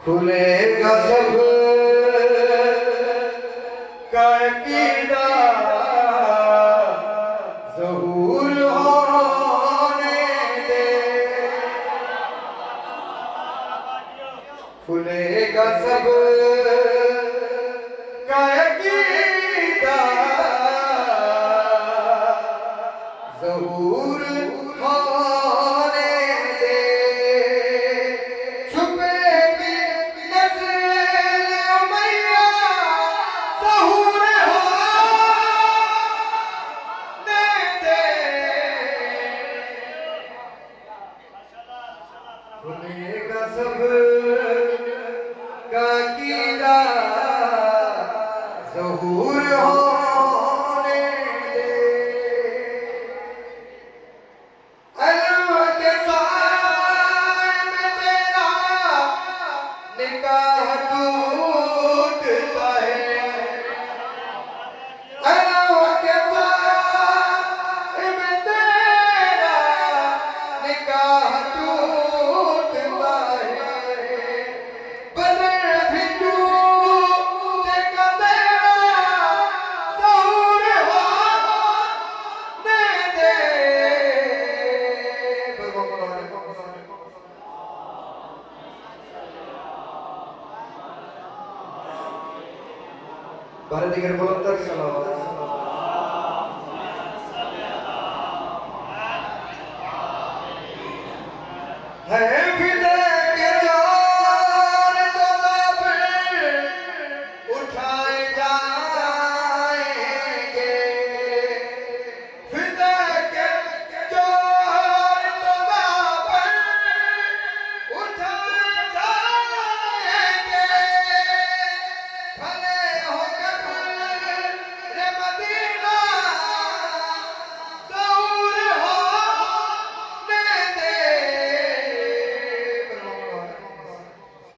खुलेगा सब का कीड़ा ज़हूर होने दे, खुलेगा सब का कीड़ा ज़हूर होने दे, छुपेगी नस्ल उमैया ज़हूर होने दे, खुलेगा सब का कीड़ा ज़हूर होने दे। अलवा के साए में तेरा निकाह टूटता है, अलवा के साए में तेरा निकाह टूटता है, बदर भी टूटेगा तेरा ज़हूर होने दे। भारत के बुलंद सलावत।